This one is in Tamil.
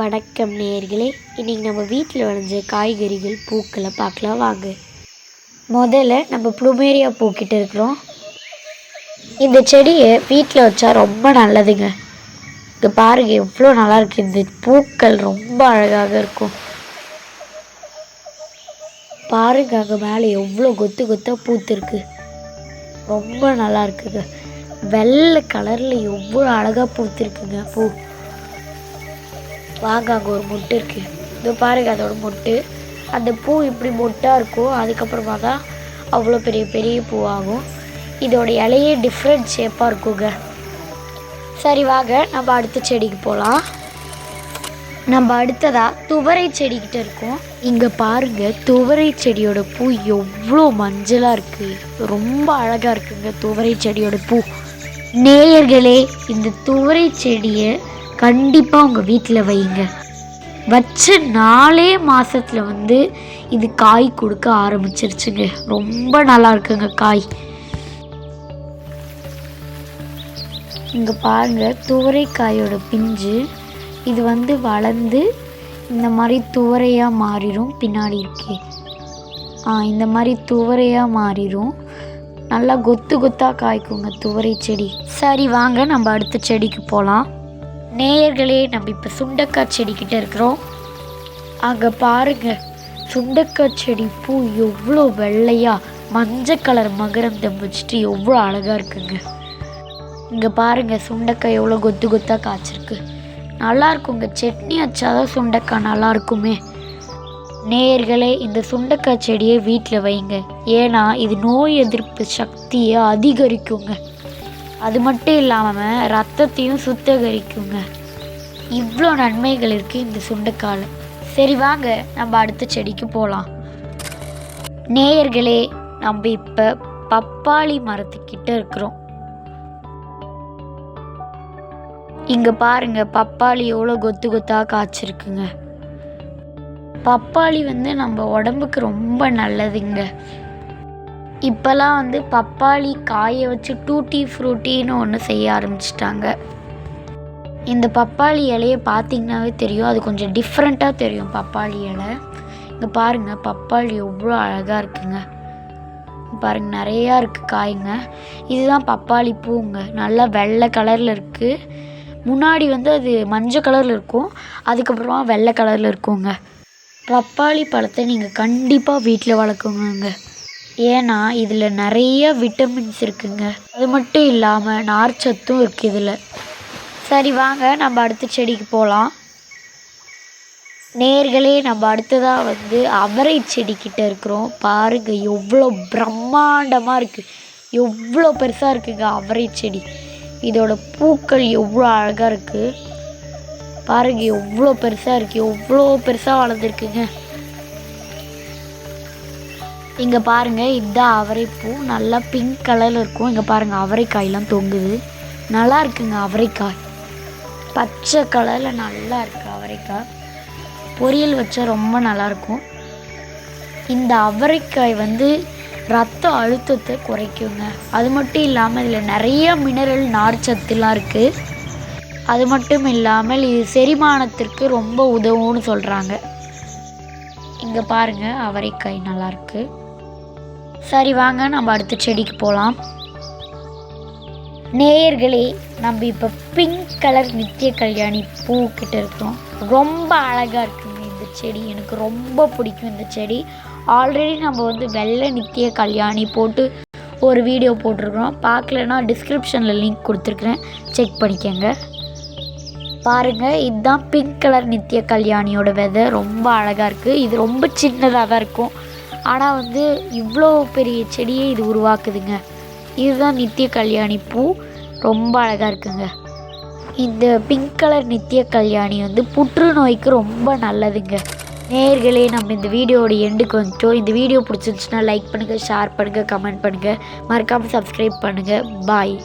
வணக்கம் நேயர்களே, இன்றைக்கி நம்ம வீட்டில் விளைஞ்ச காய்கறிகள் பூக்களை பார்க்கலாம் வாங்க. முதல்ல நம்ம ப்ளூமேரியா பூக்கிட்டு இருக்கிறோம். இந்த செடியை வீட்டில் வச்சா ரொம்ப நல்லதுங்க. இங்கே பாருங்கள் எவ்வளோ நல்லாயிருக்கு. இந்த பூக்கள் ரொம்ப அழகாக இருக்கும். பாருங்க அங்கே மேலே எவ்வளோ கொத்து கொத்தாக பூத்துருக்கு. ரொம்ப நல்லா இருக்குங்க. வெள்ளை கலரில் எவ்வளோ அழகாக பூத்துருக்குங்க பூ. வாங்க அங்கே ஒரு மொட்டு இருக்குது. இதோ பாருங்க அதோட மொட்டு. அந்த பூ இப்படி மொட்டாக இருக்கும், அதுக்கப்புறமா தான் அவ்வளோ பெரிய பெரிய பூவாகும். இதோட இலையே டிஃப்ரெண்ட் ஷேப்பாக இருக்குங்க. சரி வாங்க நம்ம அடுத்த செடிக்கு போகலாம். நம்ம அடுத்ததாக துவரை செடிக்கிட்ட இருக்கோம். இங்கே பாருங்கள் துவரை செடியோட பூ எவ்வளோ மஞ்சளாக இருக்குது. ரொம்ப அழகாக இருக்குங்க துவரை செடியோட பூ. நேயர்களே, இந்த துவரை செடியை கண்டிப்பாக உங்கள் வீட்டில் வைங்க. வச்ச 4 மாதத்தில் இது காய் கொடுக்க ஆரம்பிச்சிருச்சுங்க. ரொம்ப நல்லா இருக்குங்க காய். இங்கே பாருங்கள் துவரைக்காயோட பிஞ்சு இது வளர்ந்து இந்த மாதிரி துவரையாக மாறிடும். பின்னாடி இருக்கே இந்த மாதிரி துவரையாக மாறிடும். நல்லா கொத்து கொத்தாக காய்க்குங்க துவரை செடி. சரி வாங்க நம்ம அடுத்த செடிக்கு போகலாம். நேயர்களே, நம்ம இப்போ சுண்டக்காய் செடிக்கிட்ட இருக்கிறோம். அங்கே பாருங்கள் சுண்டக்காய் செடி பூ எவ்வளோ வெள்ளையாக மஞ்சள் கலர் மகரந்தம் வச்சுட்டு எவ்வளோ அழகாக இருக்குங்க. இங்கே பாருங்கள் சுண்டக்காய் எவ்வளோ கொத்து கொத்தாக காய்ச்சிருக்கு. நல்லா இருக்குங்க. சட்னி வச்சாதான் சுண்டக்காய் நல்லா இருக்குமே. நேயர்களே, இந்த சுண்டக்காய் செடியை வீட்டில் வைங்க. ஏன்னா இது நோய் எதிர்ப்பு சக்தியை அதிகரிக்குங்க. அது மட்டும் இல்லாமல் ரத்தத்தையும் சுத்தகரிக்குங்க. இவ்வளோ நன்மைகள் இருக்குது இந்த சுண்டைக்காய். சரி வாங்க நம்ம அடுத்த செடிக்கு போகலாம். நேயர்களே, நம்ம இப்போ பப்பாளி மரத்துக்கிட்ட இருக்கிறோம். இங்கே பாருங்கள் பப்பாளி எவ்வளோ கொத்து கொத்தாக காய்ச்சிருக்குங்க. பப்பாளி நம்ம உடம்புக்கு ரொம்ப நல்லதுங்க. இப்போல்லாம் பப்பாளி காயை வச்சு டூட்டி ஃப்ரூட்டின்னு ஒன்று செய்ய ஆரம்பிச்சிட்டாங்க. இந்த பப்பாளி இலையை பார்த்திங்கனாவே தெரியும், அது கொஞ்சம் டிஃப்ரெண்ட்டாக தெரியும் பப்பாளி இலை. இங்கே பாருங்கள் பப்பாளி எவ்வளோ அழகாக இருக்குங்க. பாருங்கள் நிறையா இருக்குது காய்ங்க. இதுதான் பப்பாளி பூங்க. நல்லா வெள்ளை கலரில் இருக்குது. முன்னாடி அது மஞ்சள் கலரில் இருக்கும், அதுக்கப்புறமா வெள்ளை கலரில் இருக்குங்க. பப்பாளி பழத்தை நீங்கள் கண்டிப்பாக வீட்டில் வளர்க்குங்க. ஏன்னா இதில் நிறைய விட்டமின்ஸ் இருக்குங்க. அது மட்டும் இல்லாமல் நார்ச்சத்தும் இருக்குது இதில். சரி வாங்க நம்ம அடுத்த செடிக்கு போகலாம். நேயர்களே, நம்ம அடுத்ததாக அவரை செடிக்கிட்ட இருக்கிறோம். பாருங்கள் எவ்வளோ பிரம்மாண்டமாக இருக்குது. எவ்வளோ பெருசாக இருக்குங்க அவரை செடி. இதோட பூக்கள் எவ்வளோ அழகாக இருக்குது. பாருங்கள் எவ்வளோ பெருசாக இருக்குது, எவ்வளோ பெருசாக வளர்ந்துருக்குங்க. இங்கே பாருங்கள் இதுதான் அவரைப்பூ. நல்லா பிங்க் கலரில் இருக்கும். இங்கே பாருங்கள் அவரைக்காயெலாம் தொங்குது. நல்லா இருக்குங்க அவரைக்காய். பச்சை கலரில் நல்லா இருக்குது அவரைக்காய். பொரியல் வச்சா ரொம்ப நல்லாயிருக்கும். இந்த அவரைக்காய் ரத்த அழுத்தத்தை குறைக்குங்க. அது மட்டும் இல்லாமல் இதில் நிறைய மினரல் நார்ச்சத்துலாம் இருக்குது. அது மட்டும் இல்லாமல் இது செரிமானத்திற்கு ரொம்ப உதவும்னு சொல்கிறாங்க. இங்கே பாருங்கள் அவரைக்காய் நல்லாயிருக்கு. சரி வாங்க நம்ம அடுத்த செடிக்கு போகலாம். நேயர்களே, நம்ம இப்போ பிங்க் கலர் நித்திய கல்யாணி பூக்கிட்ட இருக்கிறோம். ரொம்ப அழகாக இருக்குங்க இந்த செடி. எனக்கு ரொம்ப பிடிக்கும் இந்த செடி. ஆல்ரெடி நம்ம வெள்ளை நித்திய கல்யாணி போட்டு ஒரு வீடியோ போட்டிருக்கிறோம். பார்க்கலன்னா டிஸ்கிரிப்ஷனில் லிங்க் கொடுத்துருக்குறேன், செக் பண்ணிக்கோங்க. பாருங்கள் இதுதான் பிங்க் கலர் நித்திய கல்யாணியோட விதை. ரொம்ப அழகாக இருக்குது. இது ரொம்ப சின்னதாக தான் இருக்கும், ஆனால் இவ்வளோ பெரிய செடியை இது உருவாக்குதுங்க. இதுதான் நித்திய கல்யாணி பூ. ரொம்ப அழகாக இருக்குங்க. இந்த பிங்க் கலர் நித்திய கல்யாணி புற்றுநோய்க்கு ரொம்ப நல்லதுங்க. நேயர்களே, நம்ம இந்த வீடியோட எண்டுக்கு வந்துட்டோம். இந்த வீடியோ பிடிச்சிருந்துச்சுன்னா லைக் பண்ணுங்கள், ஷேர் பண்ணுங்கள், கமெண்ட் பண்ணுங்கள், மறக்காமல் சப்ஸ்கிரைப் பண்ணுங்கள். பாய்.